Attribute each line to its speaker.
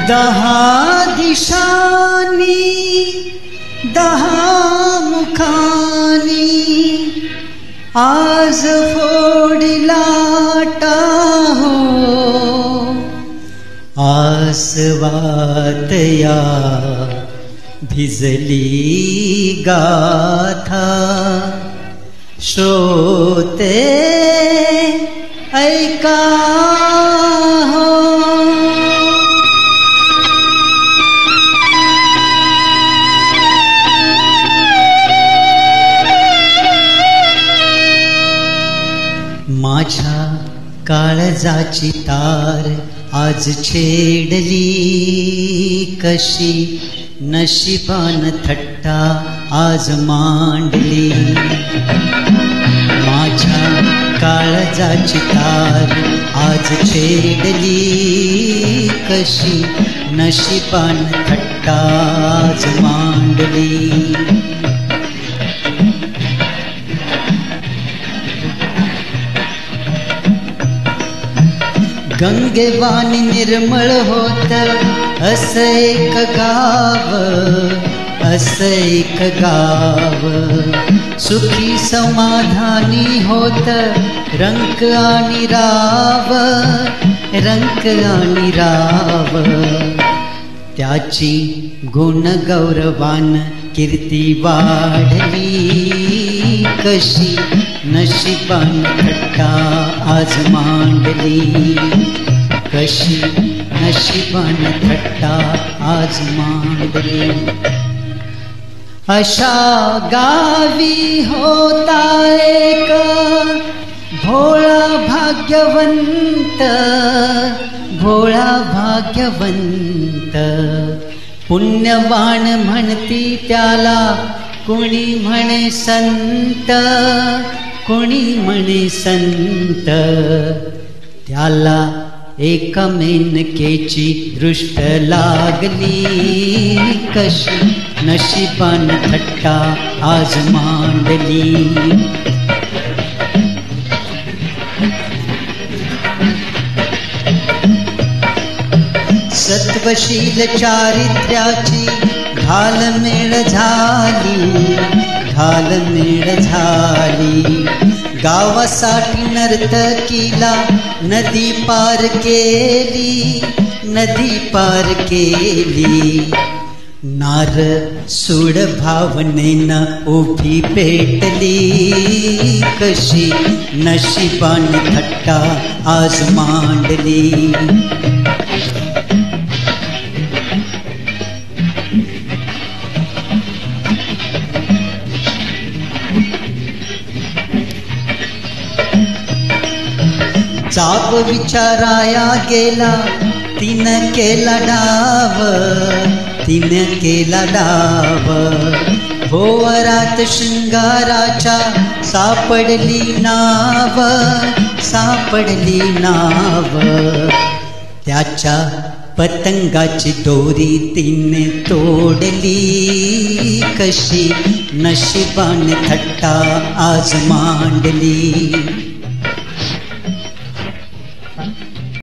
Speaker 1: दहा दिशांनी दहा मुखानी आज फोडिला टाहो आसवातया भिजली गाथा श्रोते ऐका हो माझ्या काळजाची तार आज छेडली कशी नशिबान थट्टा आज मांडली माझ्या काळजाची तार आज छेडली कशी नशिबान थट्टा आज मांडली गंगेवानी निर्मळ होत असं एक गाव सुखी समाधानी होत रंक आणि राव त्याची गुण गौरवान कीर्ती वाढली कशी नशिबान थट्टा आज मांडली कशी नशिबान थट्टा आज मांडली अशा गावी होता एक भोळा भाग्यवंत पुण्यवान म्हणती त्याला कोणी म्हणे संत त्याला एकमेनकेची दृष्ट लागली कशी नशिबान थट्टा आज मांडली सत्वशील चारित्र्याची घालमेळ झाली गावासाठी नर्तकीला नदी पार केली नार सूड भावनेनं उभी पेटली कशी नशिबान थट्टा आज मांडली चाप विचाराया गेला तिनं केला डाव भोवरात शृंगाराच्या सापडली नाव त्याच्या पतंगाची दोरी तिने तोडली कशी नशिबान थट्टा आज मांडली